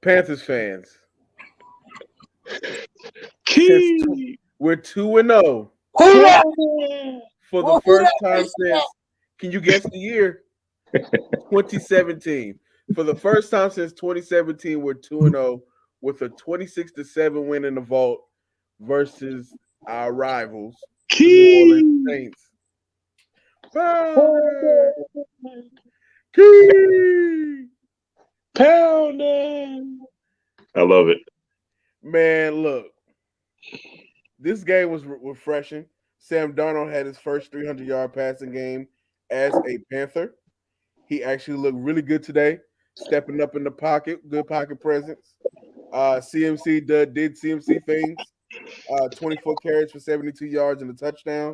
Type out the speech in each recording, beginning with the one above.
Panthers fans. Key. We're 2-0 for the first time since. Can you guess the year? 2017. For the first time since 2017, we're 2-0 with a 26-7 win in the vault versus our rivals, the New Orleans Saints. Key. Pounding. I love it. Man, look. This game was refreshing. Sam Darnold had his first 300-yard passing game as a Panther. He actually looked really good today, stepping up in the pocket, good pocket presence. CMC did CMC things. 24 carries for 72 yards and a touchdown.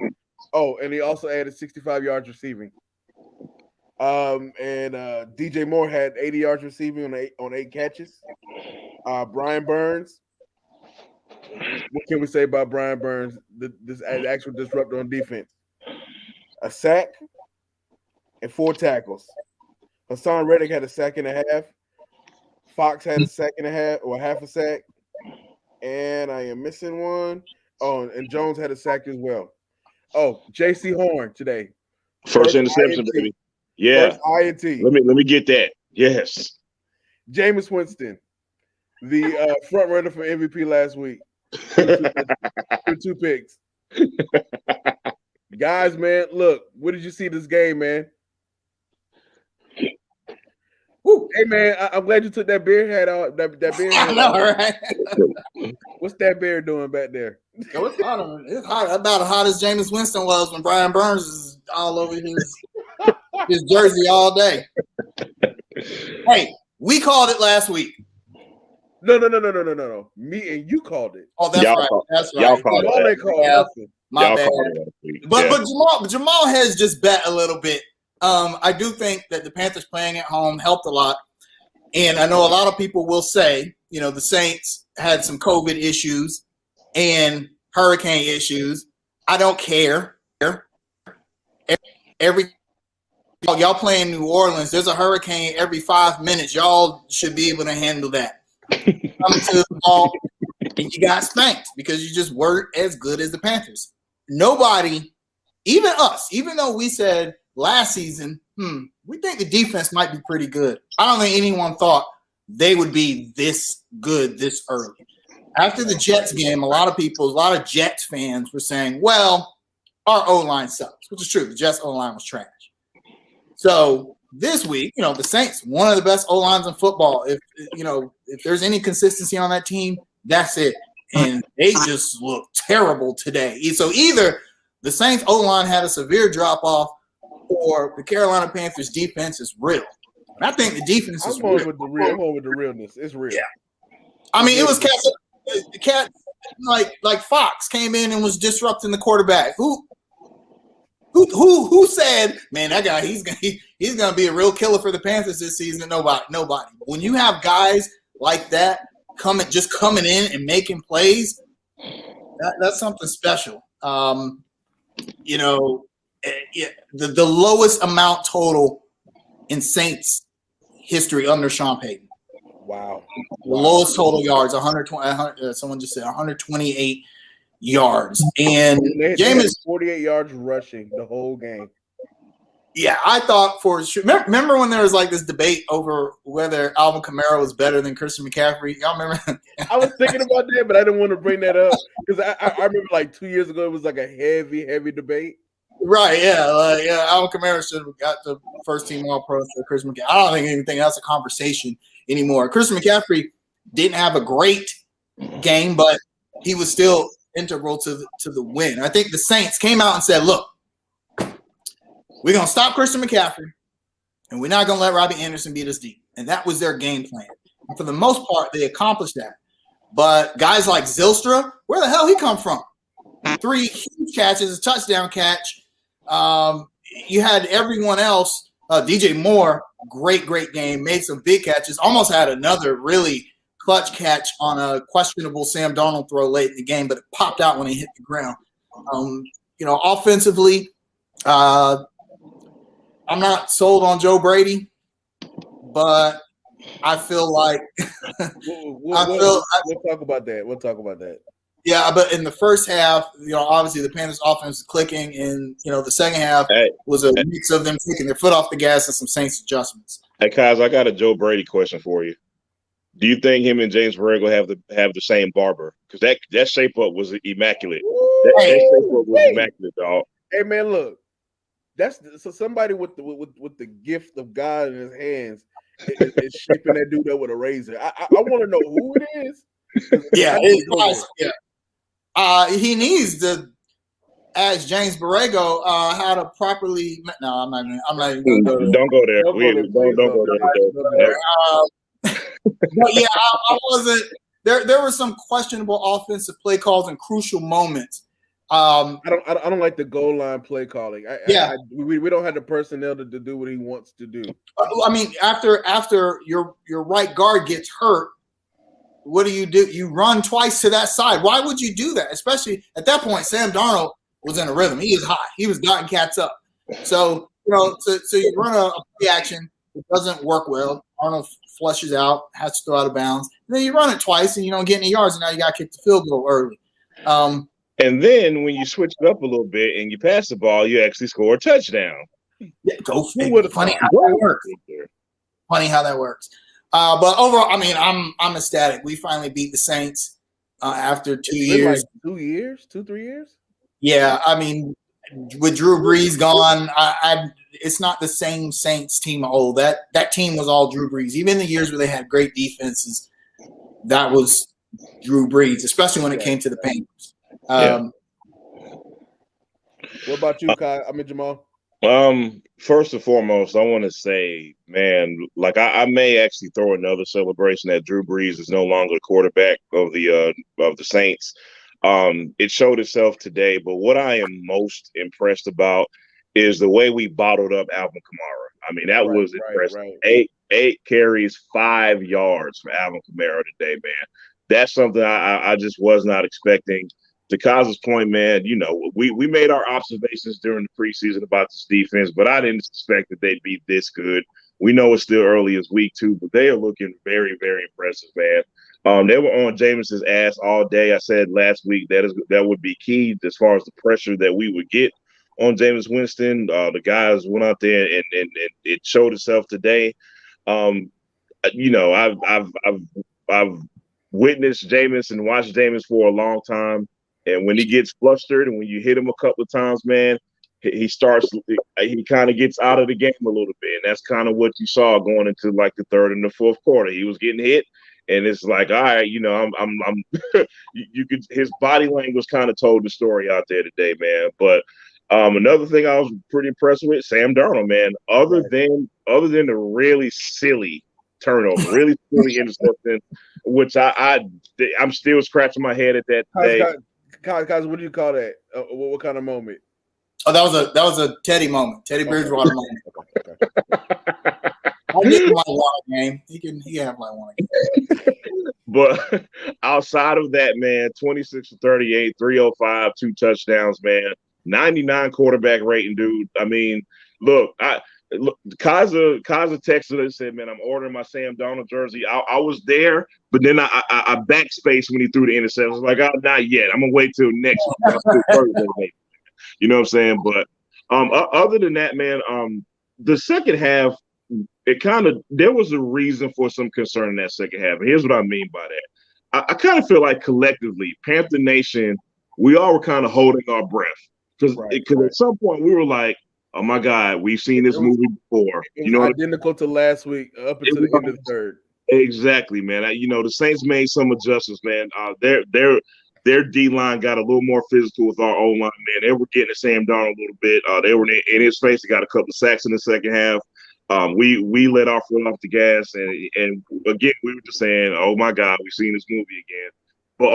Oh, and he also added 65 yards receiving. And DJ Moore had 80 yards receiving on eight catches. Brian Burns. What can we say about Brian Burns? This actual disruptor on defense. A sack and 4 tackles. Hassan Reddick had a sack and a half. Fox had a sack and a half, or half a sack. And I am missing one. Oh, and Jones had a sack as well. Oh, J.C. Horn today. First interception, INT. Baby. Yeah. First INT. Let me get that. Yes. Jameis Winston, the front runner for MVP last week. 2 picks. Guys, man, look, what did you see this game, man? Woo. Hey, man, I'm glad you took that beer hat out. That beer hat. I know, right? What's that bear doing back there? It's hot. It's hot. About as hot as Jameis Winston was when Brian Burns is all over his jersey all day. Hey, we called it last week. No. Me and you called it. Oh, that's right. That's right. Y'all called it. My bad. But Jamal has just bet a little bit. I do think that the Panthers playing at home helped a lot. And I know a lot of people will say, the Saints had some COVID issues and hurricane issues. I don't care. Y'all play in New Orleans, there's a hurricane every 5 minutes. Y'all should be able to handle that. Coming to the ball, and you got spanked because you just weren't as good as the Panthers. Nobody, even us, even though we said last season, we think the defense might be pretty good. I don't think anyone thought they would be this good this early. After the Jets game, a lot of Jets fans were saying, well, our O-line sucks, which is true. The Jets O-line was trash. So this week, the Saints, one of the best O-lines in football. If there's any consistency on that team, that's it. And they just look terrible today. So either the Saints O-line had a severe drop-off or the Carolina Panthers defense is real. And I think the defense is real. I'm going with the realness. It's real. Yeah. I mean, it was cats like Fox came in and was disrupting the quarterback. Who said, man, that guy, he's gonna be a real killer for the Panthers this season? Nobody. When you have guys like that coming in and making plays, that's something special. The lowest amount total in Saints history under Sean Payton. Wow. The lowest total yards, 120. Someone just said 128 yards, and Jameis 48 yards rushing the whole game. Yeah, I thought for sure. Remember when there was like this debate over whether Alvin Kamara was better than Christian McCaffrey? Y'all remember? I was thinking about that, but I didn't want to bring that up because I remember like 2 years ago it was like a heavy debate. Right? Yeah, Alvin Kamara should have got the first team All-Pro for Christian McCaffrey. I don't think anything that's a conversation anymore. Christian McCaffrey didn't have a great game, but he was still integral to the win. I think the Saints came out and said, look, we're going to stop Christian McCaffrey, and we're not going to let Robbie Anderson beat us deep. And that was their game plan. And for the most part, they accomplished that. But guys like Zylstra, where the hell he come from? 3 huge catches, a touchdown catch. You had everyone else. DJ Moore, great game, made some big catches, almost had another really clutch catch on a questionable Sam Darnold throw late in the game, but it popped out when he hit the ground. Offensively, I'm not sold on Joe Brady, but I feel like we'll talk about that. We'll talk about that. Yeah, but in the first half, obviously the Panthers' offense is clicking, and the second half was a mix of them taking their foot off the gas and some Saints adjustments. Hey, Kaz, I got a Joe Brady question for you. Do you think him and James Borrego have the same barber? Because that shape up was immaculate. That shape up was immaculate, dog. Hey man, look, that's somebody with the gift of God in his hands is shaping that dude up with a razor. I want to know who it is. Yeah, he needs to ask James Borrego how to properly. No, I'm not even going to go there. Don't go there. Don't go there. But yeah, I wasn't. There were some questionable offensive play calls in crucial moments. I don't like the goal line play calling. We don't have the personnel to do what he wants to do. I mean, after your right guard gets hurt, what do? You run twice to that side. Why would you do that? Especially at that point, Sam Darnold was in a rhythm. He is hot. He was dotting cats up. So so you run a play action. It doesn't work well. Arnold flushes out, has to throw out of bounds. And then you run it twice, and you don't get any yards, and now you got to kick the field goal early. And then when you switch it up a little bit and you pass the ball, you actually score a touchdown. Yeah, go for it. Funny how that works. Funny how that works. But overall, I mean, I'm ecstatic. We finally beat the Saints after 2 years. Like 2 years, 2-3 years. Yeah, I mean, with Drew Brees gone, it's not the same Saints team of old. That team was all Drew Brees. Even in the years where they had great defenses, that was Drew Brees, especially when it came to the Panthers. What about you, Kai? I mean, Jamal? First and foremost, I want to say, man, like I may actually throw another celebration that Drew Brees is no longer the quarterback of the Saints. It showed itself today, but what I am most impressed about is the way we bottled up Alvin Kamara. I mean, that was impressive. Right. Eight carries, 5 yards for Alvin Kamara today, man. That's something I just was not expecting. To Kaz's point, man, we made our observations during the preseason about this defense, but I didn't suspect that they'd be this good. We know it's still early as week 2, but they are looking very, very impressive, man. They were on Jameis's ass all day. I said last week that would be key as far as the pressure that we would get on Jameis Winston. The guys went out there and it showed itself today. I've witnessed Jameis and watched Jameis for a long time. And when he gets flustered and when you hit him a couple of times, man, he kind of gets out of the game a little bit. And that's kind of what you saw going into like the third and the fourth quarter. He was getting hit. And it's like, all right, I'm you could, his body language kind of told the story out there today, man. But another thing I was pretty impressed with, Sam Darnold, man, other than the really silly turnover, really silly interception, which I'm still scratching my head at that today. Guys, what do you call that? What kind of moment? Oh, that was a Teddy moment. Teddy Bridgewater moment. I'll give him like one game. He can have like one game. But outside of that, man, 26 for 38, 305, 2 touchdowns, man. 99 quarterback rating, dude. I mean, look, Kaza texted and said, man, I'm ordering my Sam Darnold jersey. I was there, but then I backspaced when he threw the interception. I was like, not yet. I'm going to wait till next week. You know what I'm saying? But other than that, man, the second half, there was a reason for some concern in that second half. And here's what I mean by that. I kind of feel like collectively, Panther Nation, we all were kind of holding our breath. Because at some point we were like, oh my God, we've seen this movie before. It was identical to last week up until the end of the third. Exactly, man. The Saints made some adjustments, man. Their D-line got a little more physical with our O-line, man. They were getting at Sam Darnold a little bit. They were in his face. They got a couple of sacks in the second half. We let our foot off the gas, and again, we were just saying, oh my God, we've seen this movie again. But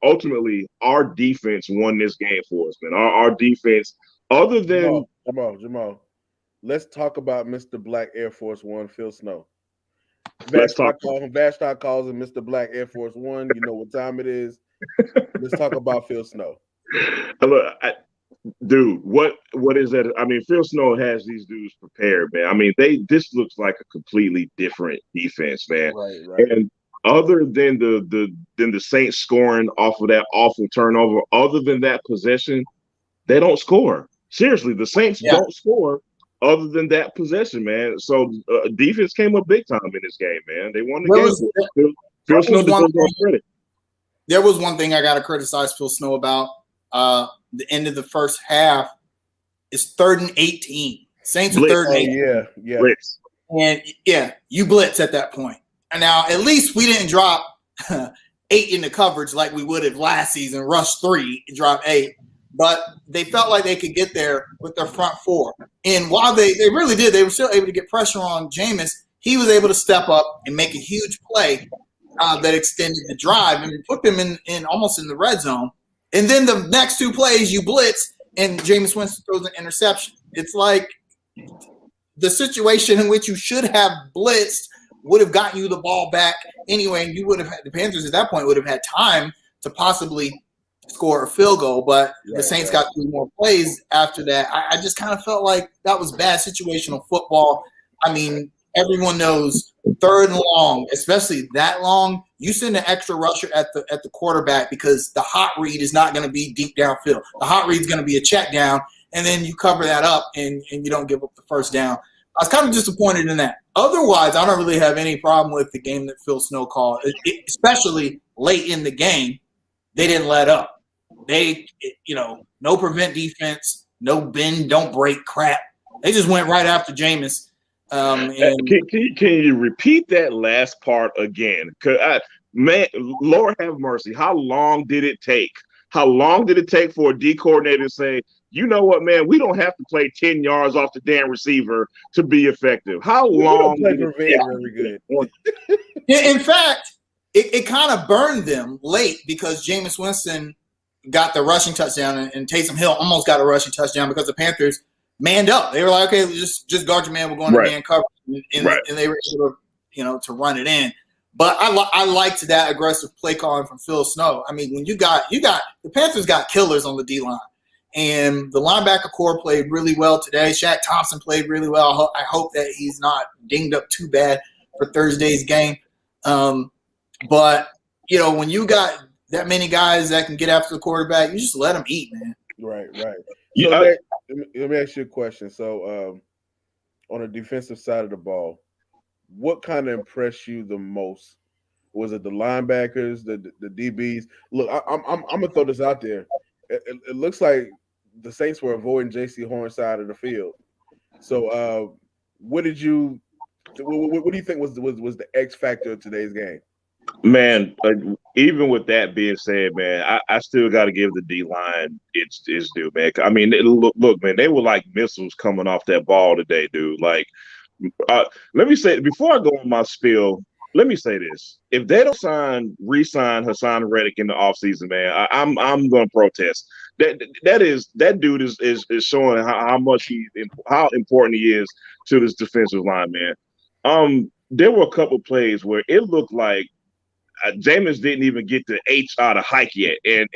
ultimately, our defense won this game for us, man. Our defense, other than Jamal, let's talk about Mr. Black Air Force One, Phil Snow. Vashtock calls him Mr. Black Air Force One. You know what time it is. Let's talk about Phil Snow. Look, Dude, what is that? I mean, Phil Snow has these dudes prepared, man. I mean, this looks like a completely different defense, man. Right. And other than the Saints scoring off of that awful turnover, other than that possession, they don't score. Seriously, the Saints don't score other than that possession, man. So defense came up big time in this game, man. They won the game. Phil Snow deserves all credit. There was one thing I got to criticize Phil Snow about. The end of the first half is 3rd and 18. Saints are 3rd and 18. Yeah. Blitz. And you blitz at that point. And now at least we didn't drop 8 in the coverage like we would have last season, rush 3 and drop 8. But they felt like they could get there with their front 4. And while they really did, they were still able to get pressure on Jameis. He was able to step up and make a huge play that extended the drive and put them in almost in the red zone. And then the next 2 plays, you blitz, and Jameis Winston throws an interception. It's like the situation in which you should have blitzed would have gotten you the ball back anyway, and you would have had the Panthers at that point would have had time to possibly score a field goal. But the Saints got 3 more plays after that. I just kind of felt like that was bad situational football. I mean, everyone knows 3rd and long, especially that long, you send an extra rusher at the quarterback because the hot read is not going to be deep downfield. The hot read is going to be a check down, and then you cover that up and you don't give up the first down. I was kind of disappointed in that. Otherwise, I don't really have any problem with the game that Phil Snow called, especially late in the game. They didn't let up. They, no prevent defense, no bend, don't break crap. They just went right after Jameis. Can you repeat that last part again? Man, Lord have mercy. How long did it take? How long did it take for a D coordinator to say, you know what, man, we don't have to play 10 yards off the damn receiver to be effective? How long did it take? Very good. In fact, it kind of burned them late because Jameis Winston got the rushing touchdown and Taysom Hill almost got a rushing touchdown because the Panthers manned up. They were like, okay, just guard your man. We're going to man cover, and they were able to, to run it in. But I liked that aggressive play calling from Phil Snow. I mean, when you got the Panthers got killers on the D line, and the linebacker core played really well today. Shaq Thompson played really well. I hope that he's not dinged up too bad for Thursday's game. But when you got that many guys that can get after the quarterback, you just let them eat, man. Right. So let me ask you a question. So, on the defensive side of the ball, what kind of impressed you the most? Was it the linebackers, the DBs? Look, I'm gonna throw this out there. It looks like the Saints were avoiding J.C. Horn's side of the field. So, what do you think was the X factor of today's game? Man, even with that being said, man, I still got to give the D line its due, man. I mean, look, man, they were like missiles coming off that ball today, dude. Like, let me say before I go on my spiel, let me say this: if they don't re-sign Hassan Reddick in the offseason, man, I'm going to protest. That dude is showing how important he is to this defensive line, man. There were a couple plays where it looked like Jameis didn't even get the H out of hike yet, and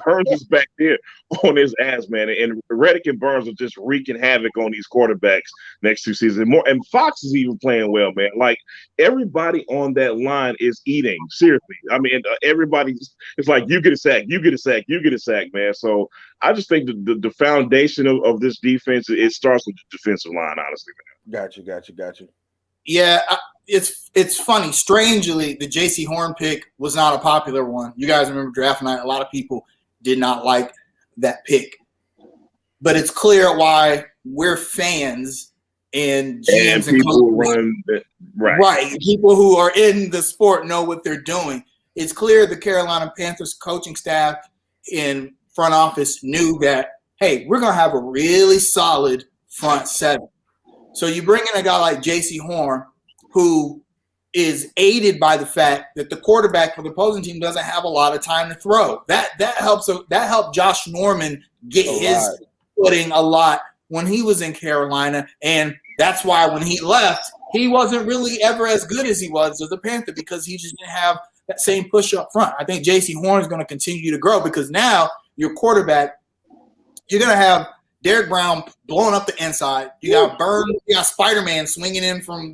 Burns is back there on his ass, man. And Reddick and Burns are just wreaking havoc on these quarterbacks next 2 seasons. And Fox is even playing well, man. Like everybody on that line is eating. Seriously, I mean, everybody. It's like you get a sack, you get a sack, you get a sack, man. So I just think the foundation of this defense it starts with the defensive line, honestly, man. Got you. Yeah. It's funny. Strangely, the J.C. Horn pick was not a popular one. You guys remember draft night. A lot of people did not like that pick. But it's clear why we're fans and GMs and coaches. Right. People who are in the sport know what they're doing. It's clear the Carolina Panthers coaching staff and front office knew that, hey, we're going to have a really solid front seven. So you bring in a guy like J.C. Horn, who is aided by the fact that the quarterback for the opposing team doesn't have a lot of time to throw. That helped Josh Norman get his footing a lot when he was in Carolina, and that's why when he left, he wasn't really ever as good as he was as a Panther because he just didn't have that same push up front. I think J.C. Horn is going to continue to grow because now your quarterback you're gonna have Derrick Brown blowing up the inside. You got Burns, you got Spider-Man swinging in from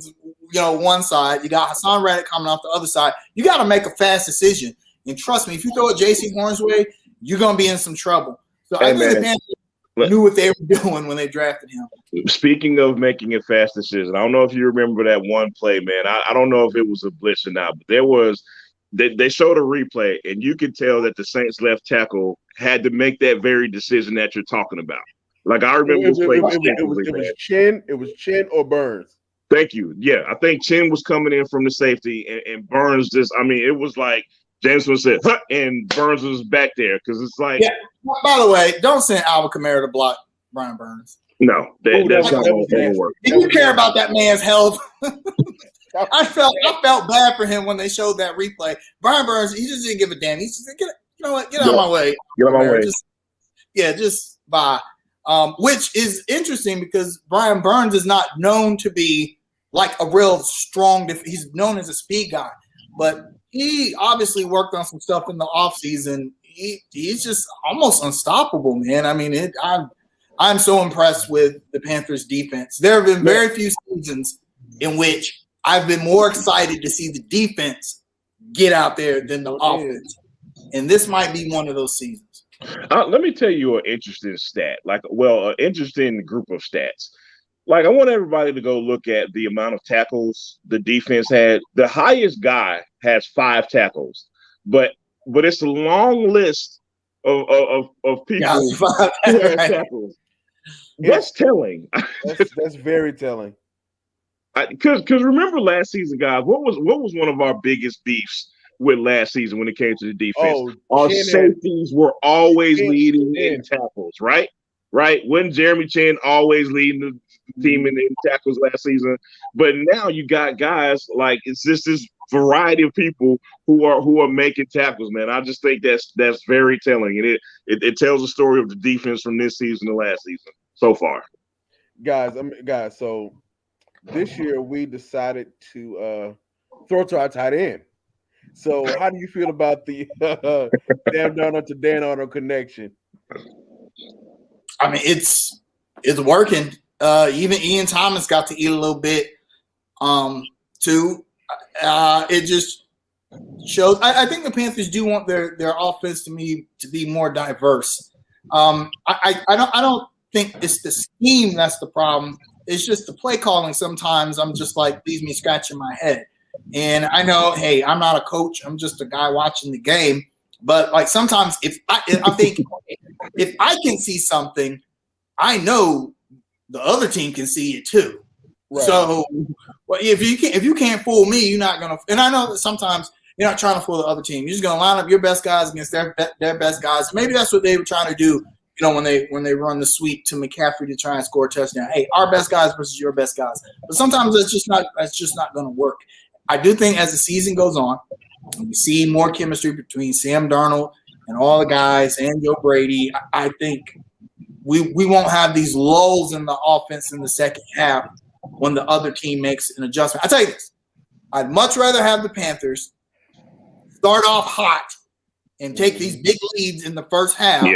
one side. You got Hassan Reddick coming off the other side. You got to make a fast decision. And trust me, if you throw it J.C. Horn's way, you're gonna be in some trouble. So I think the Panthers knew what they were doing when they drafted him. Speaking of making a fast decision, I don't know if you remember that one play, man. I don't know if it was a blitz or not, but there was. They showed a replay, and you could tell that the Saints left tackle had to make that very decision that you're talking about. Like I remember it was Chin. It was Chin or Burns. Thank you. Yeah, I think Chin was coming in from the safety, and Burns just. I mean, it was like Jameson said, huh, and Burns was back there because it's like. Yeah. By the way, don't send Alvin Kamara to block Brian Burns. No, that's not going to work. Do you care about that man's health? I felt bad for him when they showed that replay. Brian Burns, he just didn't give a damn. He just you know what? Get out of my way. Get out of my way. Just bye. Which is interesting because Brian Burns is not known to be like a real strong. He's known as a speed guy, but he obviously worked on some stuff in the offseason. He's just almost unstoppable, man. I mean, I'm so impressed with the Panthers defense. There have been very few seasons in which I've been more excited to see the defense get out there than the offense. And this might be one of those seasons. Let me tell you an interesting stat, an interesting group of stats. Like, I want everybody to go look at the amount of tackles the defense had. The highest guy has 5 tackles, but it's a long list of people who have tackles. That's telling. That's very telling. Because remember last season, guys, what was one of our biggest beefs with last season when it came to the defense? Our safeties were always leading in tackles, right? Right? Wasn't Jeremy Chin always leading the team in tackles last season? But now you got guys like it's just this variety of people who are making tackles, man. I just think that's very telling, and it tells the story of the defense from this season to last season so far. Guys, so this year we decided to throw to our tight end. So how do you feel about the Sam Darnold to Dan Arnold connection? I mean, it's working. Even Ian Thomas got to eat a little bit too. It just shows. I think the Panthers do want their offense to be more diverse. I don't think it's the scheme that's the problem. It's just the play calling. Sometimes I'm just like leaves me scratching my head. And I know, hey, I'm not a coach. I'm just a guy watching the game. But like sometimes if I think if I can see something, I know the other team can see it too. Right. So if you can't fool me, you're not gonna. And I know that sometimes you're not trying to fool the other team. You're just gonna line up your best guys against their best guys. Maybe that's what they were trying to do. You know, when they run the sweep to McCaffrey to try and score a touchdown. Hey, our best guys versus your best guys. But sometimes that's just not going to work. I do think as the season goes on, and we see more chemistry between Sam Darnold and all the guys and Joe Brady, I think we won't have these lulls in the offense in the second half when the other team makes an adjustment. I tell you this, I'd much rather have the Panthers start off hot and take these big leads in the first half.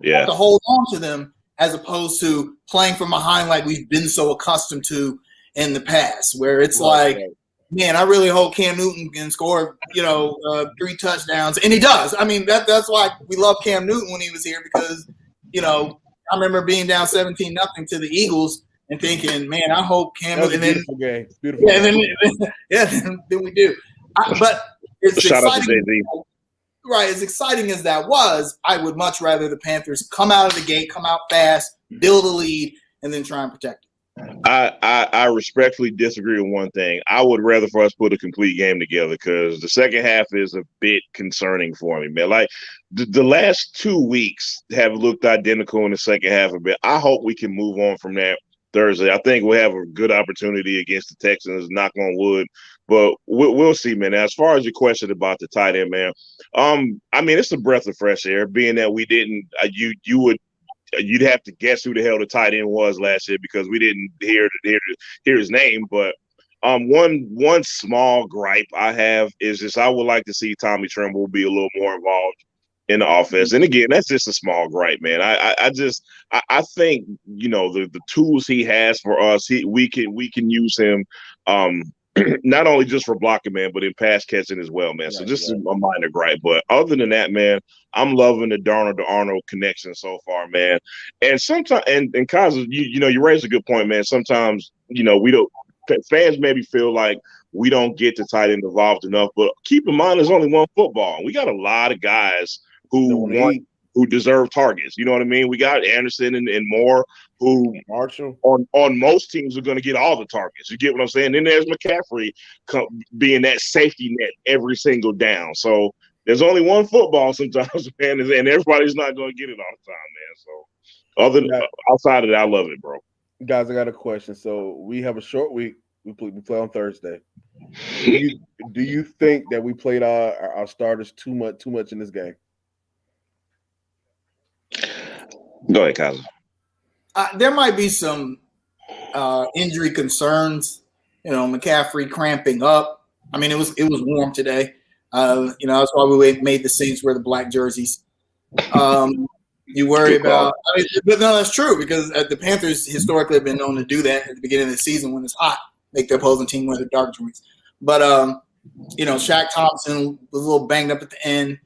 Yeah. To hold on to them as opposed to playing from behind like we've been so accustomed to in the past, where it's man, I really hope Cam Newton can score, 3 touchdowns. And he does. I mean, that's why we love Cam Newton when he was here because, I remember being down 17-0 to the Eagles and thinking, man, I hope Cam Newton. Beautiful game. Beautiful. Yeah, then we do. But it's shout out to exciting. Jay-Z. Right, as exciting as that was, I would much rather the Panthers come out of the gate, come out fast, build a lead, and then try and protect it. I respectfully disagree with one thing. I would rather for us put a complete game together because the second half is a bit concerning for me, man. Like the last 2 weeks have looked identical in the second half a bit. I hope we can move on from that Thursday. I think we'll have a good opportunity against the Texans, knock on wood. But we'll see, man. As far as your question about the tight end, man, I mean, it's a breath of fresh air. Being that we didn't, you'd have to guess who the hell the tight end was last year because we didn't hear his name. But one small gripe I have is just I would like to see Tommy Tremble be a little more involved in the offense. And again, that's just a small gripe, man. I think the tools he has for us, we can use him not only just for blocking, man, but in pass catching as well, man. Right, so just a minor gripe, but other than that, man, I'm loving the Darnold to Arnold connection so far, man. And sometimes, and Kaz, you raised a good point, man. Sometimes we don't. Fans maybe feel like we don't get the tight end involved enough, but keep in mind there's only one football. We got a lot of guys who deserve targets. You know what I mean? We got Anderson and Moore who Marshall on most teams are going to get all the targets. You get what I'm saying? Then there's McCaffrey being that safety net every single down. So there's only one football sometimes, man, and everybody's not going to get it all the time, man. So outside of that, I love it, bro. Guys, I got a question. So we have a short week. We play on Thursday. Do you think that we played our starters too much in this game? Go ahead, Kaz. There might be some injury concerns. McCaffrey cramping up. I mean, it was warm today. That's why we made the Saints wear the black jerseys. You worry about, but no, that's true because the Panthers historically have been known to do that at the beginning of the season when it's hot, make the opposing team wear the dark jerseys. But Shaq Thompson was a little banged up at the end.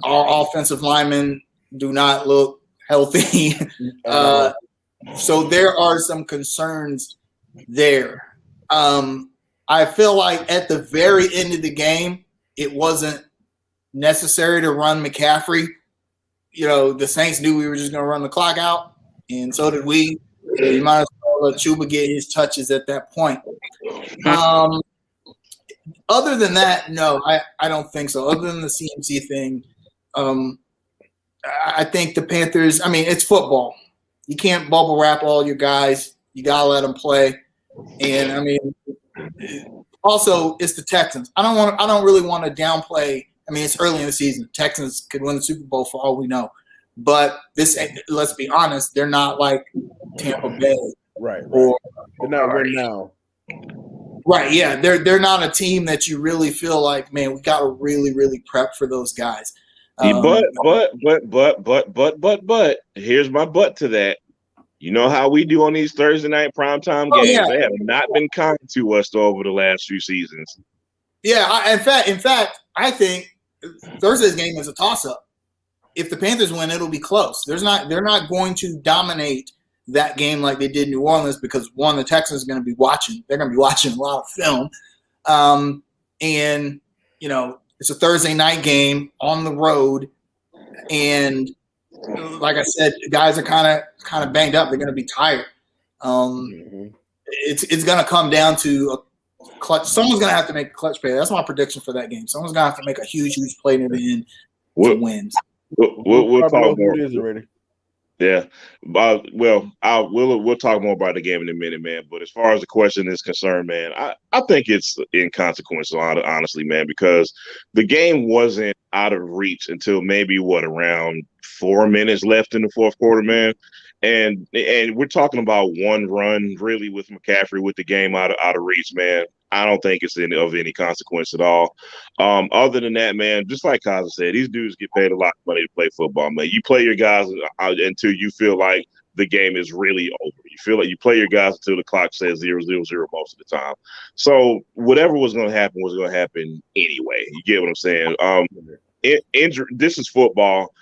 Our offensive linemen do not look healthy, so there are some concerns there. I feel like at the very end of the game, it wasn't necessary to run McCaffrey. The Saints knew we were just going to run the clock out, and so did we. So you might as well let Chuba get his touches at that point. Other than that, no, I don't think so. Other than the CMC thing, I think the Panthers, I mean, it's football. You can't bubble wrap all your guys. You got to let them play. And, I mean, also, it's the Texans. I don't really want to downplay. I mean, it's early in the season. Texans could win the Super Bowl for all we know. But let's be honest, they're not like Tampa Bay. Right. Or they're not right now. Right, yeah. They're not a team that you really feel like, man, we got to really, really prep for those guys. But here's my but to that. You know how we do on these Thursday night primetime games. Yeah. They have not been kind to us over the last few seasons. Yeah, in fact, I think Thursday's game is a toss-up. If the Panthers win, it'll be close. They're not going to dominate that game like they did New Orleans because, one, the Texans are going to be watching. They're going to be watching a lot of film. And, it's a Thursday night game on the road. And like I said, guys are kind of banged up. They're going to be tired. It's going to come down to a clutch. Someone's going to have to make a clutch play. That's my prediction for that game. Someone's going to have to make a huge play near the end to win. We'll talk more. Already. Yeah, we'll talk more about the game in a minute, man. But as far as the question is concerned, man, I think it's inconsequential, honestly, man, because the game wasn't out of reach until maybe around 4 minutes left in the fourth quarter, man. And we're talking about one run really with McCaffrey with the game out of reach, man. I don't think it's of any consequence at all. Other than that, man, just like Kaza said, these dudes get paid a lot of money to play football, man. You play your guys until you feel like the game is really over. You feel like you play your guys until the clock says 0-0-0 most of the time. So whatever was going to happen was going to happen anyway. You get what I'm saying? This is football.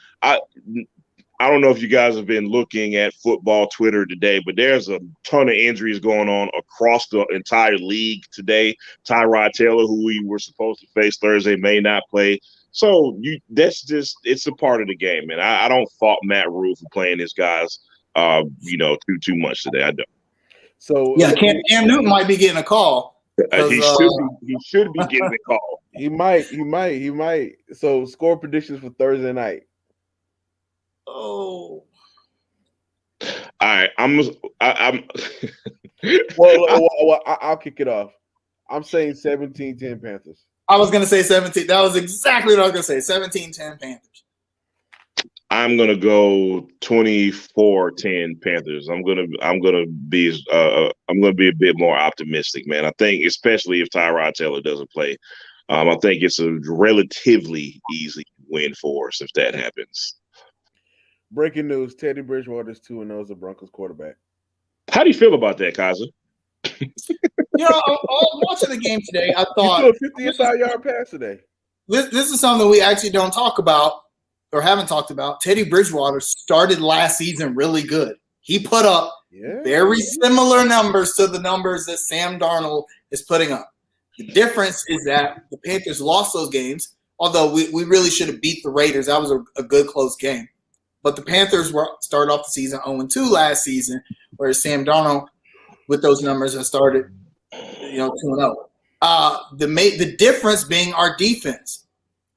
I don't know if you guys have been looking at football Twitter today, but there's a ton of injuries going on across the entire league today. Tyrod Taylor, who we were supposed to face Thursday, may not play. So it's a part of the game, man. I don't fault Matt Rule for playing his guys, too much today. I don't. So yeah, Cam Newton might be getting a call. He should be getting a call. He might. So score predictions for Thursday night. Oh. All right, I'm. Well, I'll kick it off. I'm saying 17-10 Panthers. I was gonna say 17. That was exactly what I was gonna say. 17-10 Panthers. I'm gonna go 24-10 Panthers. I'm gonna be a bit more optimistic, man. I think especially if Tyrod Taylor doesn't play. I think it's a relatively easy win for us if that happens. Breaking news: Teddy Bridgewater is 2-0 as the Broncos quarterback. How do you feel about that, Kaza? I was watching the game today. I thought he threw a 55-yard pass today. This is something we actually don't talk about or haven't talked about. Teddy Bridgewater started last season really good. He put up very similar numbers to the numbers that Sam Darnold is putting up. The difference is that the Panthers lost those games, although we really should have beat the Raiders. That was a good close game. But the Panthers started off the season 0-2 last season, whereas Sam Darnold, with those numbers, has started 2-0. The difference being our defense.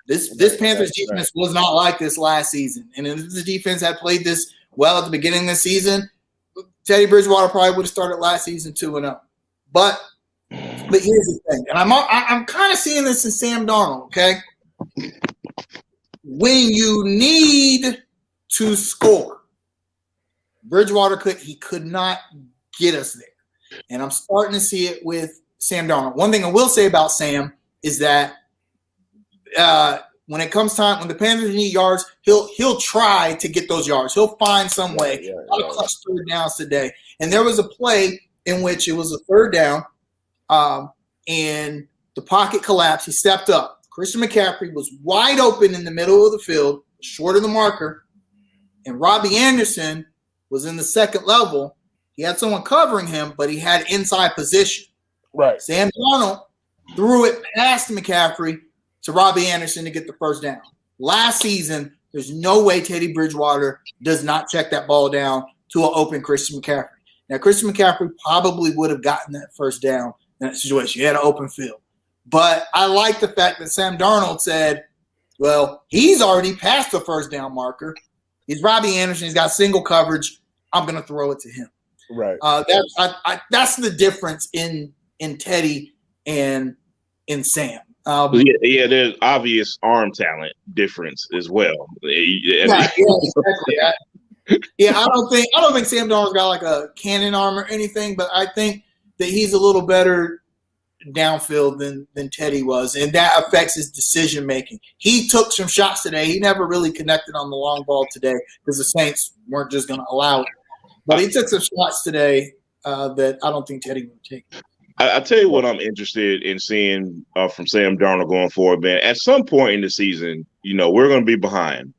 This Panthers defense was not like this last season. And if the defense had played this well at the beginning of the season, Teddy Bridgewater probably would have started last season 2-0. But here's the thing, and I'm kind of seeing this in Sam Darnold, okay? When you need to score, Bridgewater could not get us there. And I'm starting to see it with Sam Darnold. One thing I will say about Sam is that when it comes time, when the Panthers need yards, he'll try to get those yards. He'll find some way. A lot of clutch third downs today. And there was a play in which it was a third down, and the pocket collapsed. He stepped up. Christian McCaffrey was wide open in the middle of the field, short of the marker, and Robbie Anderson was in the second level. He had someone covering him, but he had inside position. Right. Sam Darnold threw it past McCaffrey to Robbie Anderson to get the first down. Last season, there's no way Teddy Bridgewater does not check that ball down to an open Christian McCaffrey. Now, Christian McCaffrey probably would have gotten that first down in that situation. He had an open field. But I like the fact that Sam Darnold said, well, he's already past the first down marker. He's Robbie Anderson. He's got single coverage. I'm going to throw it to him. Right. That's the difference in Teddy and in Sam. There's obvious arm talent difference as well. Exactly. I don't think Sam Darnold's got like a cannon arm or anything, but I think that he's a little better downfield than Teddy was, and that affects his decision making. He took some shots today. He never really connected on the long ball today because the Saints weren't just going to allow it. But he took some shots today that I don't think Teddy would take. I tell you what I'm interested in seeing from Sam Darnold going forward, man. At some point in the season, we're going to be behind.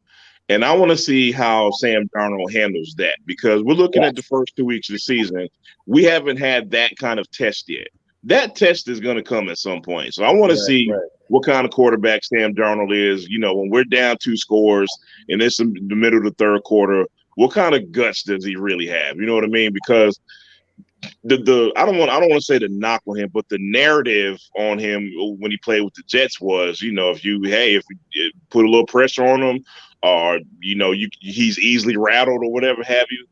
And I want to see how Sam Darnold handles that because we're looking at the first 2 weeks of the season. We haven't had that kind of test yet. That test is going to come at some point. So I want to see what kind of quarterback Sam Darnold is. When we're down 2 scores and it's in the middle of the third quarter, what kind of guts does he really have? You know what I mean? Because I don't want to say the knock on him, but the narrative on him when he played with the Jets was, if you put a little pressure on him, or he's easily rattled or whatever have you.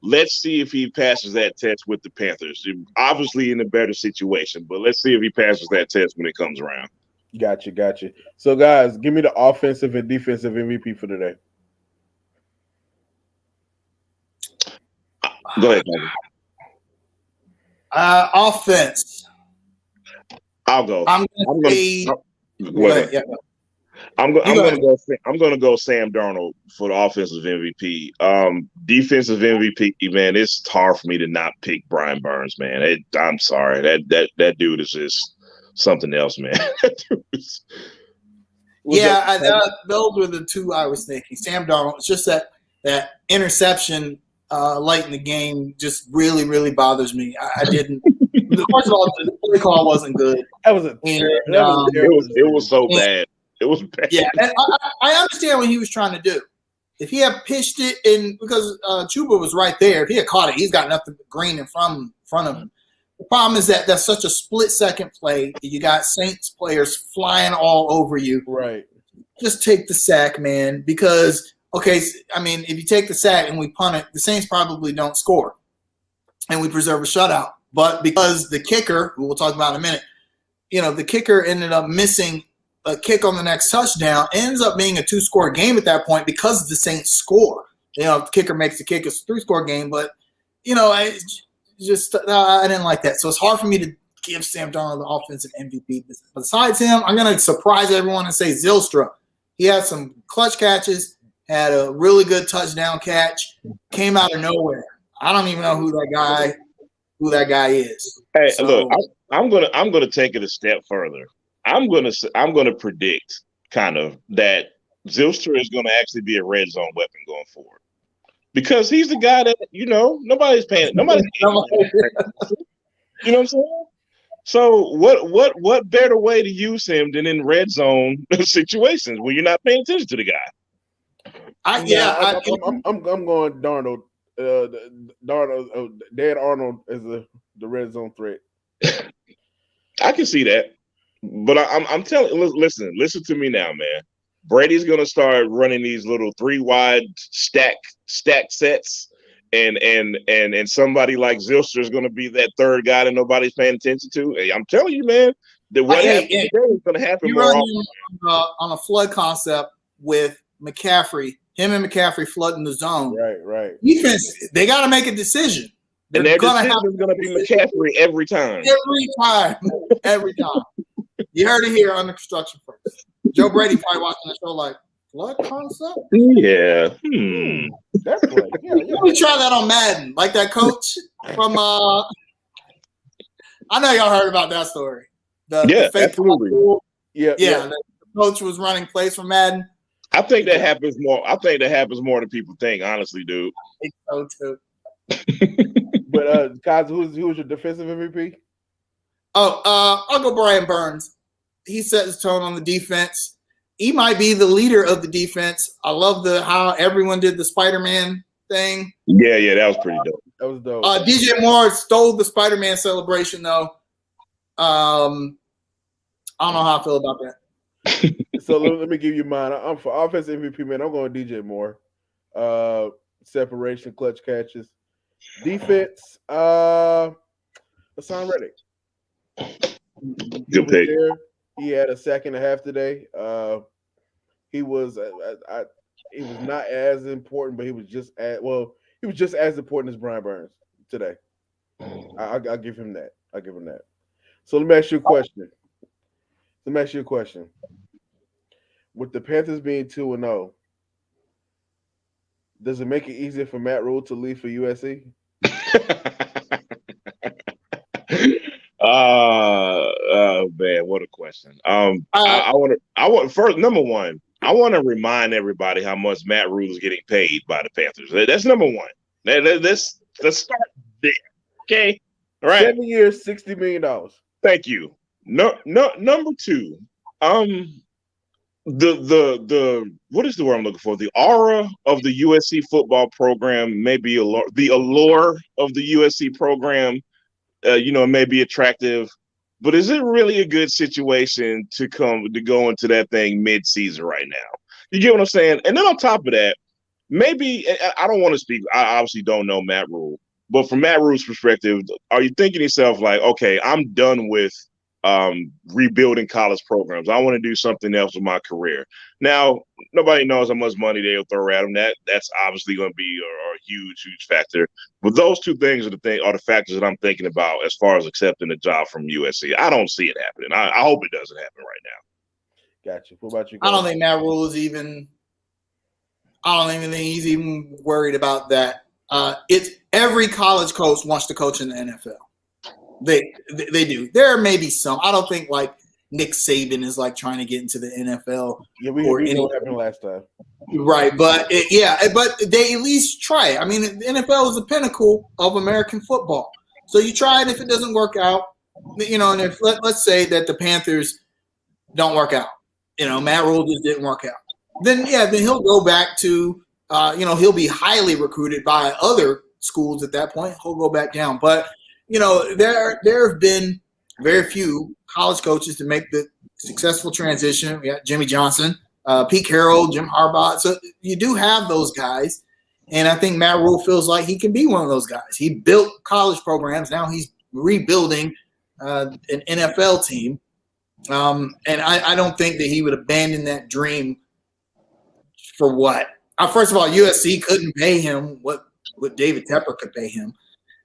Let's see if he passes that test with the Panthers. Obviously in a better situation, but let's see if he passes that test when it comes around. Gotcha. So guys, give me the offensive and defensive MVP for today. Go ahead, offense. I'll go. I'm going to go Sam Darnold for the offensive MVP. Defensive MVP, man, it's hard for me to not pick Brian Burns, man. I'm sorry. That dude is just something else, man. Those were the two I was thinking. Sam Darnold, it's just that interception late in the game just really, really bothers me. I didn't. First of all, the play call wasn't good. That was it was so bad. It was bad. Yeah, and I understand what he was trying to do. If he had pitched it in, because Chuba was right there, if he had caught it, he's got nothing but green in front of him. The problem is that that's such a split-second play. You got Saints players flying all over you. Right. Just take the sack, man, because – if you take the sack and we punt it, the Saints probably don't score, and we preserve a shutout. But because the kicker, who we'll talk about in a minute, the kicker ended up missing a kick on the next touchdown. It ends up being a 2-score game at that point because the Saints score. The kicker makes the kick, it's a 3-score game. But I didn't like that. So it's hard for me to give Sam Darnold the offensive MVP. Besides him, I'm going to surprise everyone and say Zylstra. He had some clutch catches, had a really good touchdown catch, came out of nowhere. I don't even know who that guy is. Hey, So, look, I'm gonna take it a step further. I'm gonna predict kind of that Zylstra is gonna actually be a red zone weapon going forward because he's the guy that nobody's paying. Nobody's paying. You know what I'm saying? So what better way to use him than in red zone situations where you're not paying attention to the guy? I'm going Darnold. Darnold, Dan Arnold as the red zone threat. I can see that, but I'm telling. Listen to me now, man. Brady's gonna start running these little 3 wide stack sets, and somebody like Zylstra is gonna be that third guy that nobody's paying attention to. Hey, I'm telling you, man, that what happened today is gonna happen more often. On a flood concept with McCaffrey, him and McCaffrey flooding the zone. Right. Defense, they got to make a decision. And their decision is going to be McCaffrey every time. Every time. You heard it here on the construction first. Joe Brady probably watching the show like, flood concept? Yeah. That's right. Yeah. Let me try that on Madden, like that coach from. I know y'all heard about that story. The fake absolutely. Yeah. The coach was running plays for Madden. I think that happens more. I think that happens more than people think. Honestly, dude. I think so too. But Kaz, who was your defensive MVP? I'll go Brian Burns. He set the tone on the defense. He might be the leader of the defense. I love how everyone did the Spider-Man thing. Yeah, that was pretty dope. That was dope. DJ Moore stole the Spider-Man celebration though. I don't know how I feel about that. So let me give you mine. I'm for offensive MVP, man. I'm going DJ Moore. Separation, clutch catches. Defense, Hassan Reddick. Good pick. He had a sack and a half today. He was not as important, but he was just as important as Brian Burns today. I'll give him that. So let me ask you a question. With the Panthers being 2-0, does it make it easier for Matt Rule to leave for USC? Oh man, what a question. I want first, number one, I want to remind everybody how much Matt Rule is getting paid by the Panthers. That's number one. Let's start there. Okay. All right. 7 years, $60 million. Thank you. No, number two. The what is the word I'm looking for? The aura of the USC football program may be the allure of the USC program, may be attractive, but is it really a good situation to go into that thing mid-season right now? You get what I'm saying? And then on top of that, maybe I don't want to speak. I obviously don't know Matt Rule, but from Matt Rule's perspective, are you thinking to yourself like, okay, I'm done with rebuilding college programs. I want to do something else with my career. Now, nobody knows how much money they'll throw at them. That's obviously going to be a huge factor. But those two things are the factors that I'm thinking about as far as accepting a job from USC. I don't see it happening. I hope it doesn't happen right now. Gotcha. What about you guys? I don't think Matt Rule is even. I don't even think he's even worried about that. It's every college coach wants to coach in the NFL. They do. There may be some. I don't think like Nick Saban is like trying to get into the NFL. Yeah, we know what happened last time. Right, but but they at least try it. I mean, the NFL is the pinnacle of American football. So you try it. If it doesn't work out, and if let's say that the Panthers don't work out, Matt Rule just didn't work out, then he'll go back to he'll be highly recruited by other schools at that point. He'll go back down, but. There have been very few college coaches to make the successful transition. We got Jimmy Johnson, Pete Carroll, Jim Harbaugh. So you do have those guys. And I think Matt Rule feels like he can be one of those guys. He built college programs. Now he's rebuilding an NFL team. And I don't think that he would abandon that dream for what? First of all, USC couldn't pay him what David Tepper could pay him.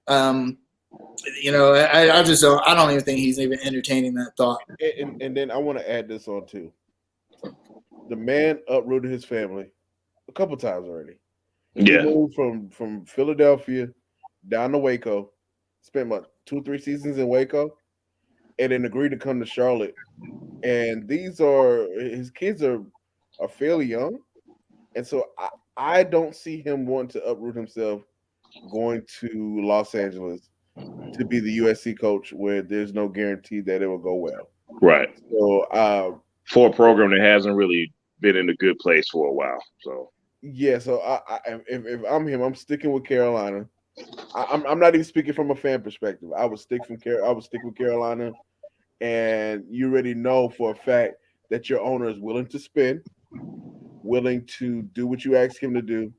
I just don't. I don't even think he's even entertaining that thought. And then I want to add this on too. The man uprooted his family a couple times already. He Yeah, moved from Philadelphia down to Waco, spent about 2-3 seasons in Waco, and then agreed to come to Charlotte. And these are his kids are fairly young, and so I don't see him wanting to uproot himself going to Los Angeles to be the USC coach, where there's no guarantee that it will go well. right. So For a program that hasn't really been in a good place for a while. So yeah, so if I'm him, I'm sticking with Carolina. I'm not even speaking from a fan perspective. I would stick with Carolina, and you already know for a fact that your owner is willing to spend, willing to do what you ask him to do,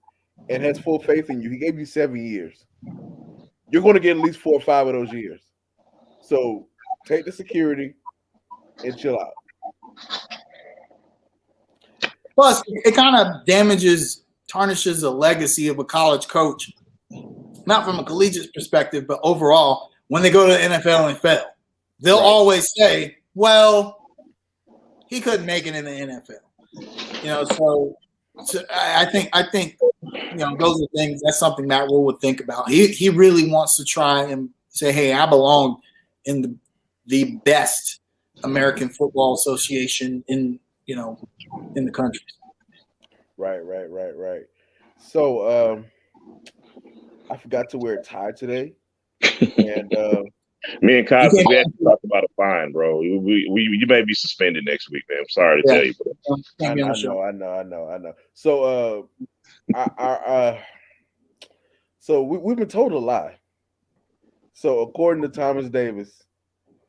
and has full faith in you. He gave you 7 years. You're going to get at least 4 or 5 of those years. So take the security and chill out. Plus, it kind of tarnishes the legacy of a college coach, not from a collegiate perspective, but overall, when they go to the NFL and fail. They'll always say, well, he couldn't make it in the NFL. So I think those are things, that's something Matt Rule would think about. He really wants to try and say, hey, I belong in the best American Football Association in the country. Right. So I forgot to wear a tie today. And me and Kyle, we had to talk about a fine, bro. You may be suspended next week, man. I'm sorry to tell you. I know. So so we've been told a lie. So according to Thomas Davis,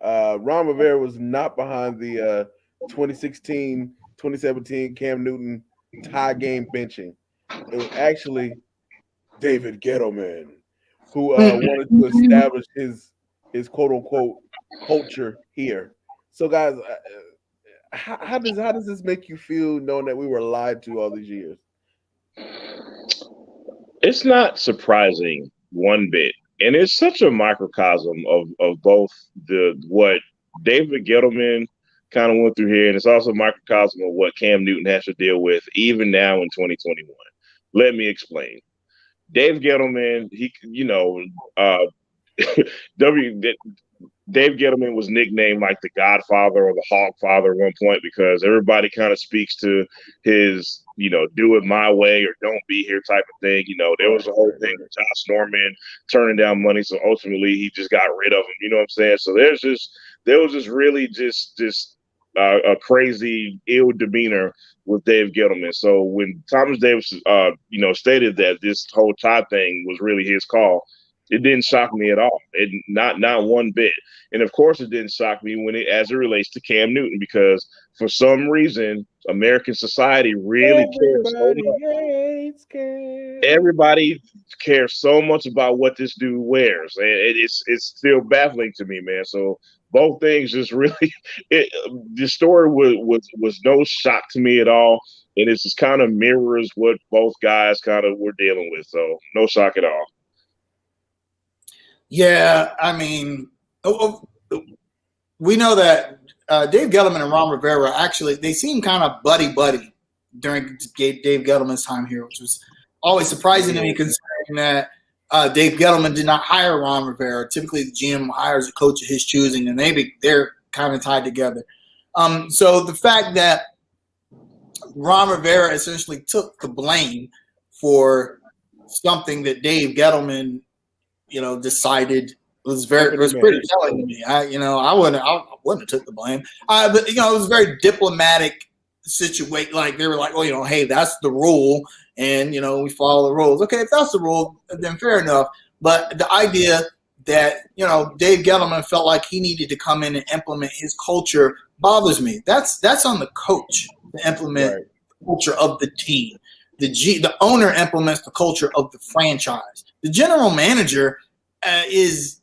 Ron Rivera was not behind the 2016-2017 Cam Newton tie game benching. It was actually David Gettleman who wanted to establish his quote unquote culture here. So guys, how does this make you feel knowing that we were lied to all these years? It's not surprising one bit. And it's such a microcosm of both what David Gettleman kind of went through here, and it's also a microcosm of what Cam Newton has to deal with even now in 2021. Let me explain. Dave Gettleman, Dave Gettleman was nicknamed like the Godfather or the Hog Father at one point because everybody kind of speaks to his, do it my way or don't be here type of thing. There was a whole thing with Josh Norman turning down money, so ultimately he just got rid of him. You know what I'm saying? So there was just really just a crazy ill demeanor with Dave Gettleman. So when Thomas Davis, stated that this whole tie thing was really his call, it didn't shock me at all. Not one bit. And of course, it didn't shock me as it relates to Cam Newton, because for some reason, American society really cares so much. Everybody cares so much about what this dude wears. And it's still baffling to me, man. So both things just really, the story was no shock to me at all. And it just kind of mirrors what both guys kind of were dealing with. So no shock at all. Yeah, I mean, we know that Dave Gettleman and Ron Rivera actually, they seem kind of buddy during Dave Gettleman's time here, which was always surprising to me, considering that Dave Gettleman did not hire Ron Rivera. Typically, the GM hires a coach of his choosing, and they're kind of tied together. So the fact that Ron Rivera essentially took the blame for something that Dave Gettleman decided was pretty telling to me. I wouldn't have took the blame. But it was a very diplomatic situation. Like they were like, oh, hey, that's the rule, and we follow the rules. Okay, if that's the rule, then fair enough. But the idea that Dave Gettleman felt like he needed to come in and implement his culture bothers me. That's on the coach to implement the culture of the team. The owner implements the culture of the franchise. The general manager is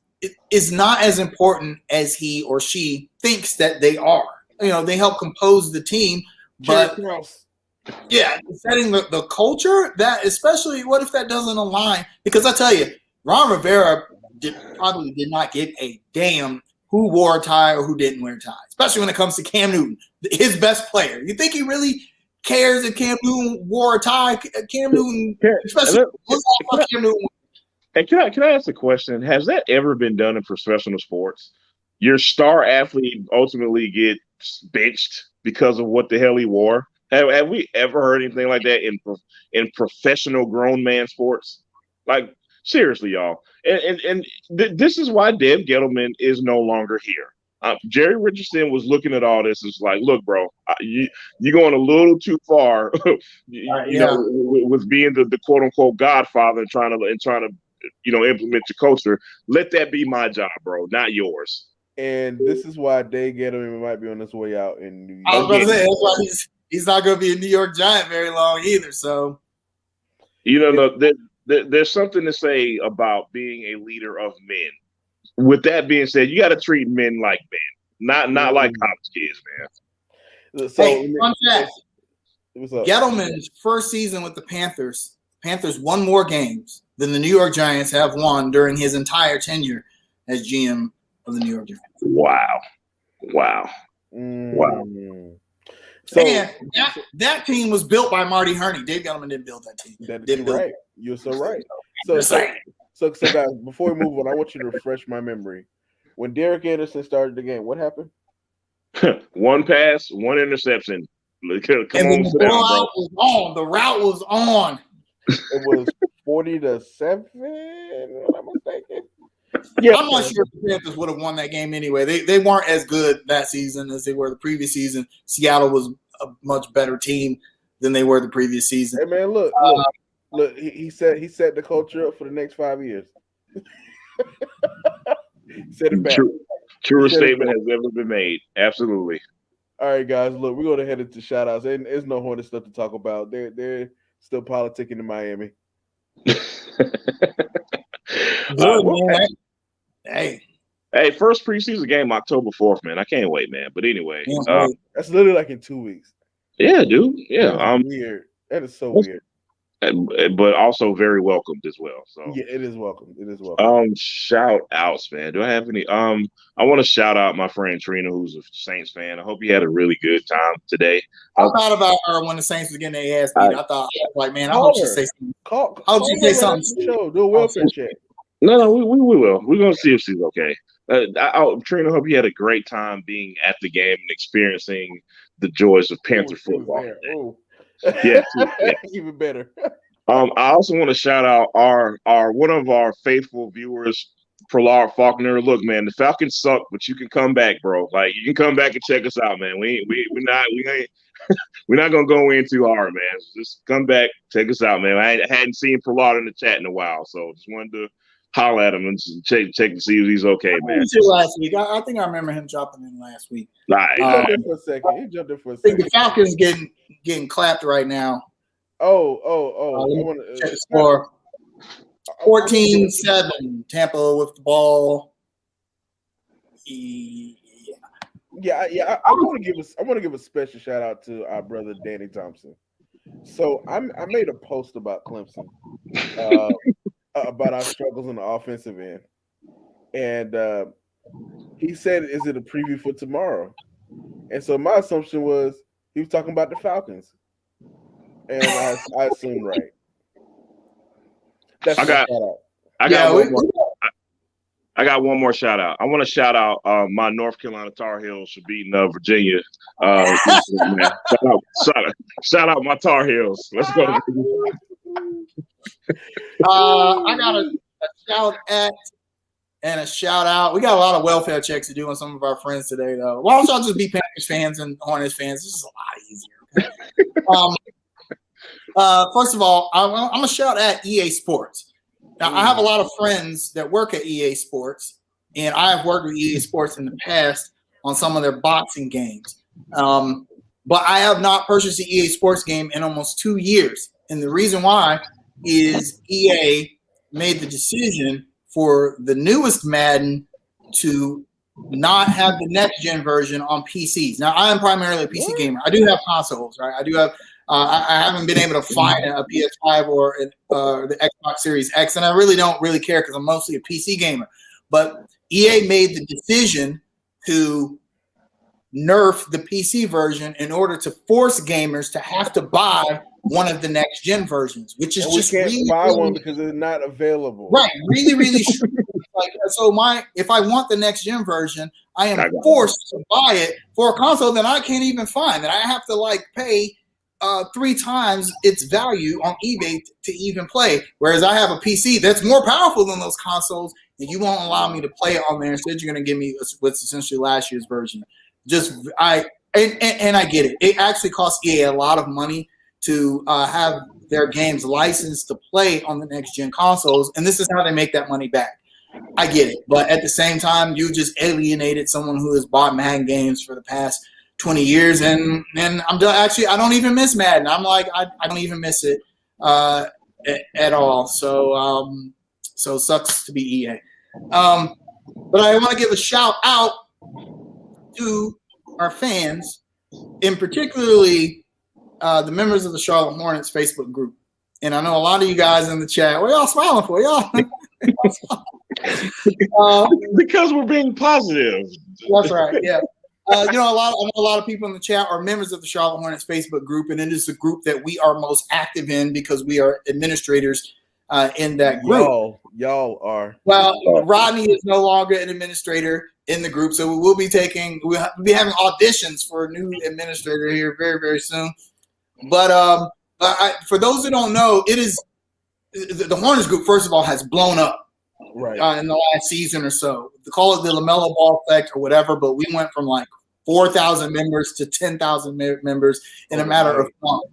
not as important as he or she thinks that they are. They help compose the team, but setting the culture, that especially, what if that doesn't align? Because I tell you, Ron Rivera probably did not give a damn who wore a tie or who didn't wear a tie, especially when it comes to Cam Newton, his best player. You think he really cares if Cam Newton wore a tie? Cam Newton, especially Cam Newton. Hey, can I ask a question? Has that ever been done in professional sports? Your star athlete ultimately gets benched because of what the hell he wore. Have we ever heard anything like that in professional grown man sports? Like seriously, y'all. This is why Deb Gettleman is no longer here. Jerry Richardson was looking at all this and was like, "Look, bro, you're going a little too far. you know, with being the quote unquote Godfather and trying to implement your culture. Let that be my job, bro, not yours." And this is why Dave Gettleman might be on his way out in New York. I was about to say, that's why he's not going to be a New York Giant very long either. So, there's something to say about being a leader of men. With that being said, you got to treat men like men, not like college kids, man. So, hey, fun fact. What's up? Gettleman's first season with the Panthers won more games than the New York Giants have won during his entire tenure as GM of the New York Giants. Wow. So and that team was built by Marty Herney. Dave Gettleman didn't build that team. Right. You're so right. So guys, before we move on, I want you to refresh my memory. When Derek Anderson started the game, what happened? One pass, one interception. Come on, sit down, bro. The route was on. It was 40-7. Am I mistaken? Yeah, I'm not sure if the Panthers would have won that game anyway. They weren't as good that season as they were the previous season. Seattle was a much better team than they were the previous season. Hey man, look. He set the culture up for the next 5 years. Set it back. Truest statement has ever been made. Absolutely. All right, guys. Look, we're going to head into shout-outs. There's no Hornet stuff to talk about. They're still politicking in Miami. Hey, first preseason game October 4th, man. I can't wait, man. But anyway, that's literally like in 2 weeks. Yeah, dude. Yeah, that's weird. That is so weird. But also very welcomed as well. So yeah, it is welcome. It is welcome. Shout outs, man. Do I have any? I want to shout out my friend Trina, who's a Saints fan. I hope you had a really good time today. I thought about her when the Saints was getting their ass beat. I thought, like, man, I hope she say something. I hope she say something. Do a welfare check. No, we will. We're gonna see if she's okay. Trina, hope you had a great time being at the game and experiencing the joys of Panther football. Yeah, even better. I also want to shout out our one of our faithful viewers, Prolard Faulkner. Look, man, the Falcons suck, but you can come back, bro. Like you can come back and check us out, man. We're not gonna go in too hard, man. Just come back, check us out, man. I hadn't seen Prolard in the chat in a while, so just wanted to holler at him and check to see if he's okay, man. Last week, I think I remember him dropping in last week. He jumped in for a second. He jumped in for a second. I think the Falcons getting clapped right now. I want to check the score. 14-7. Tampa with the ball. Yeah. I want to give a special shout out to our brother Danny Thompson. So I made a post about Clemson, about our struggles on the offensive end, and he said, "Is it a preview for tomorrow?" And so my assumption was he was talking about the Falcons, and I assumed right. That's I got one more shout out. I want to shout out my North Carolina Tar Heels for beating Virginia. Shout out my Tar Heels. Let's go. I got a shout at and a shout out. We got a lot of welfare checks to do on some of our friends today, though. Why don't y'all just be Panthers fans and Hornets fans? This is a lot easier. First of all, I'm going to shout at EA Sports. Now, I have a lot of friends that work at EA Sports, and I have worked with EA Sports in the past on some of their boxing games. But I have not purchased an EA Sports game in almost 2 years. And the reason why is EA made the decision for the newest Madden to not have the next-gen version on PCs. Now, I am primarily a PC gamer. I do have consoles, right? I do have I haven't been able to find a PS5 or the Xbox Series X, and I really don't care because I'm mostly a PC gamer. But EA made the decision to nerf the PC version in order to force gamers to have to buy one of the next gen versions, which is just we can't really, buy really, one because it's not available. right. Really, really. Like, so if I want the next gen version, I am forced to buy it for a console that I can't even find. That I have to like pay 3 times its value on eBay to even play. Whereas I have a PC that's more powerful than those consoles, and you won't allow me to play it on there. Instead, you're going to give me what's essentially last year's version. And I get it. It actually costs EA a lot of money to have their games licensed to play on the next gen consoles, and this is how they make that money back. I get it, but at the same time, you just alienated someone who has bought Madden games for the past 20 years, and I'm done. Actually, I don't even miss Madden. I'm like, I don't even miss it at all. So sucks to be EA. But I want to give a shout out to our fans, and particularly the members of the Charlotte Hornets Facebook group. And I know a lot of you guys in the chat. What y'all smiling for, y'all? Because we're being positive. That's right. Yeah. I know a lot of people in the chat are members of the Charlotte Hornets Facebook group, and it is the group that we are most active in because we are administrators in that group. Y'all are. Well, Rodney is no longer an administrator in the group, so we'll be having auditions for a new administrator here very, very soon. But for those who don't know, it is the Hornets group. First of all, has blown up. Right. In the last season or so. They call it the LaMelo Ball effect or whatever, but we went from like 4,000 members to 10,000 members in a matter of months.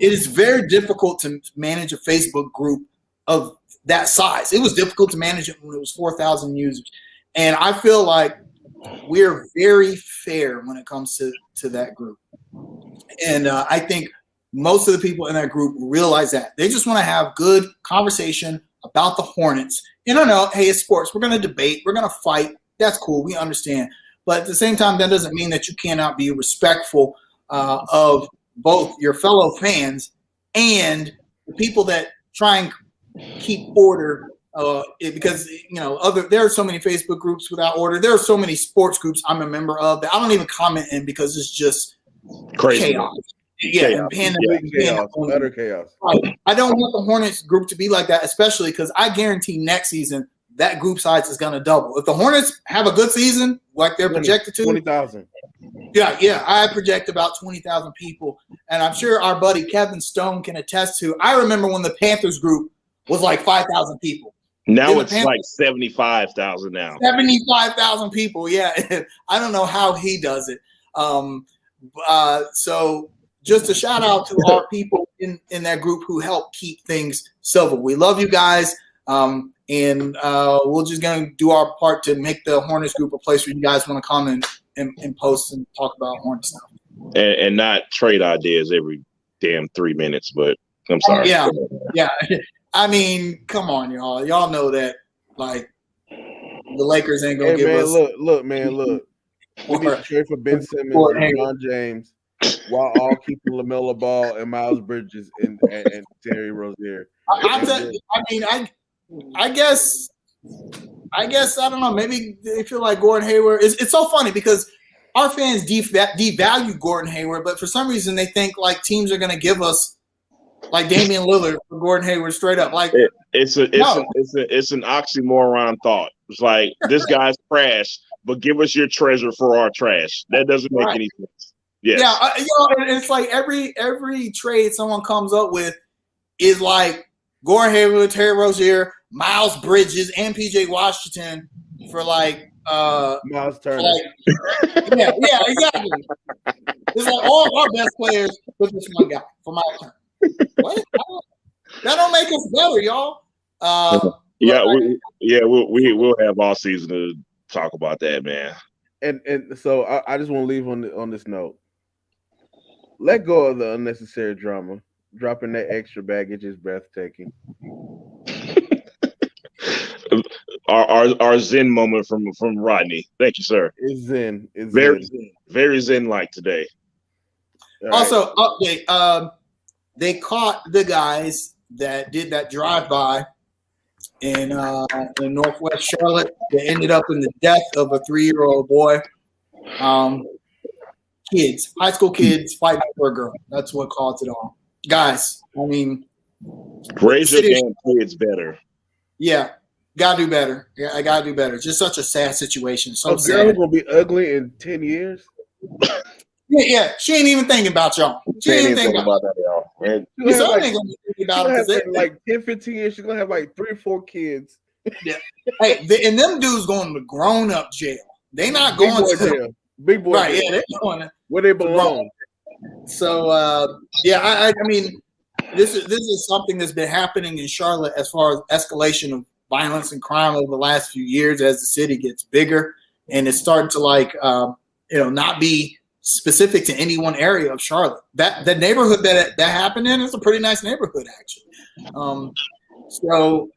It is very difficult to manage a Facebook group of that size. It was difficult to manage it when it was 4,000 users. And I feel like we're very fair when it comes to that group. And I think most of the people in that group realize that. They just want to have good conversation about the Hornets. And I know, hey, it's sports. We're going to debate. We're going to fight. That's cool. We understand. But at the same time, that doesn't mean that you cannot be respectful of both your fellow fans and the people that try and keep order. Because there are so many Facebook groups without order. There are so many sports groups I'm a member of that I don't even comment in because it's just crazy chaos. Yeah, chaos, utter chaos. I don't want the Hornets group to be like that, especially because I guarantee next season that group size is going to double. If the Hornets have a good season, like they're projected to, 20,000. Yeah, I project about 20,000 people, and I'm sure our buddy Kevin Stone can attest to. I remember when the Panthers group was like 5,000 people. Now it's like 75,000 now. 75,000 people. Yeah, I don't know how he does it. So. Just a shout out to our people in that group who help keep things civil. We love you guys, and we're just going to do our part to make the Hornets group a place where you guys want to come and post and talk about Hornets stuff. And not trade ideas every damn 3 minutes, but I'm sorry. Yeah. I mean, come on, y'all. Y'all know that, like, the Lakers ain't going to give us. Look. We need to trade for Ben Simmons and John James. While all keeping LaMelo Ball and Miles Bridges and Terry Rozier. I guess I don't know. Maybe they feel like Gordon Hayward. It's so funny because our fans devalue Gordon Hayward, but for some reason they think like teams are going to give us like Damian Lillard for Gordon Hayward straight up. Like it's an oxymoron thought. It's like this guy's trash, but give us your treasure for our trash. That doesn't make any sense. Yes. Yeah, it's like every trade someone comes up with is like Gordon Hayward, Terry Rozier, Miles Bridges, and PJ Washington for like Miles Turner. Yeah, exactly. It's like all our best players with this one guy for Miles Turner. What? That don't make us better, y'all. We'll have all season to talk about that, man. And so I just want to leave on this note. Let go of the unnecessary drama. Dropping that extra baggage is breathtaking. Our Zen moment from Rodney. Thank you, sir. It's Zen. It's very Zen. Very Zen-like today. Also, update. They caught the guys that did that drive-by in Northwest Charlotte that ended up in the death of a 3-year-old boy. kids, high school kids fighting for a girl. That's what caused it all. Guys, I mean, raise your damn kids better. Yeah, gotta do better. Yeah, I gotta do better. It's just such a sad situation. So A sad. girl gonna be ugly in 10 years. Yeah, she ain't even thinking about y'all. She ain't even thinking about that, y'all. Man. Your son ain't gonna be thinking about She's it. gonna have like 10, 15 years. She's gonna have like 3 or 4 kids. Yeah. Hey, and them dudes going to grown up jail. They not Big going boy to jail. Big boy right. jail. Yeah, they're going to Where they belong. So yeah, I mean, this is something that's been happening in Charlotte as far as escalation of violence and crime over the last few years as the city gets bigger, and it's starting to like not be specific to any one area of Charlotte. That the neighborhood that happened in is a pretty nice neighborhood actually. So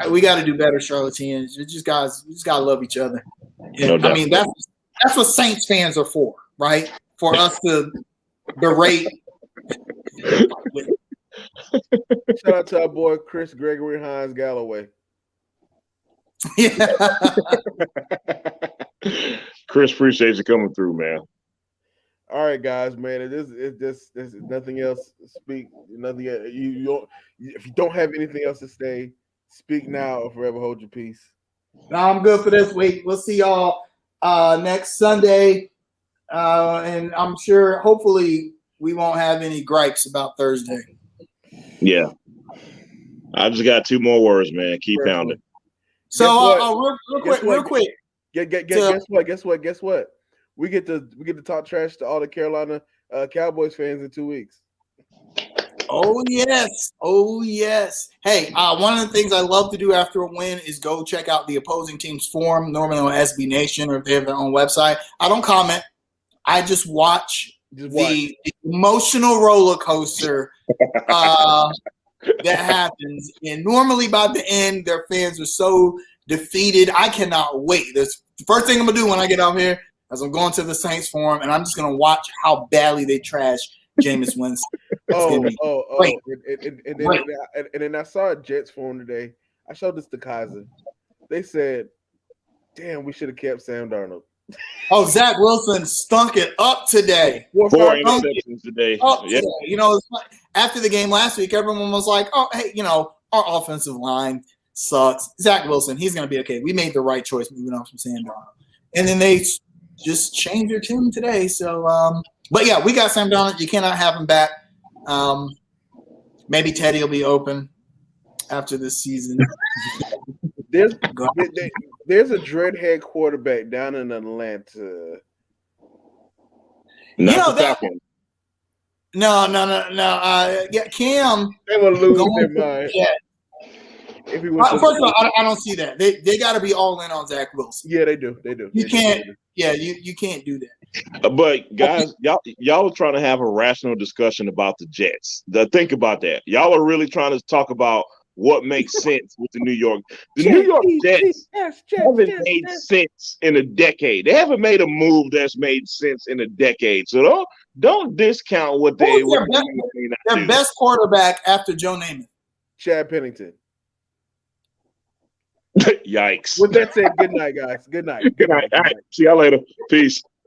we got to do better, Charlotteans. We just gotta love each other. And, I mean that's what Saints fans are for, right? For us to berate. Shout out to our boy Chris Gregory Hines Galloway. Yeah. Chris, appreciate you coming through, man. All right, guys, man. There's nothing else to speak. Nothing. If you don't have anything else to say, speak now or forever hold your peace. No, I'm good for this week. We'll see y'all next Sunday, and I'm sure, hopefully, we won't have any gripes about Thursday. Yeah, I just got 2 more words, man. Keep pounding. So, real quick. Guess what? We get to talk trash to all the Carolina Cowboys fans in 2 weeks. Oh yes. Hey, one of the things I love to do after a win is go check out the opposing team's forum, normally on SB Nation, or if they have their own website. I don't comment. I just watch the emotional roller coaster that happens. And normally by the end, their fans are so defeated. I cannot wait. The first thing I'm going to do when I get out here is I'm going to the Saints forum, and I'm just going to watch how badly they trash Jameis Winston. And then I saw a Jets forum today. I showed this to Kaiser. They said, damn, we should have kept Sam Darnold. Oh, Zach Wilson stunk it up today. 4 interceptions today. Yep. You know, after the game last week, everyone was like, oh, hey, our offensive line sucks. Zach Wilson, he's going to be okay. We made the right choice moving on from Sam Darnold. And then they just changed their tune today. So, but yeah, we got Sam Darnold. You cannot have him back. Maybe Teddy will be open after this season. There's a dreadhead quarterback down in Atlanta. Falcons. No. Cam. They will lose their mind. Yeah. If he was First of all, I don't see that. They got to be all in on Zach Wilson. Yeah, they do. You can't. Yeah, you can't do that. But guys, y'all are trying to have a rational discussion about the Jets. Think about that. Y'all are really trying to talk about what makes sense with the New York. New York Jets haven't made sense in a decade. They haven't made a move that's made sense in a decade. So don't discount what they. Their best quarterback after Joe Namath, Chad Pennington. Yikes. With that said, good night, guys. Good night. Good night. All right. See y'all later. Peace.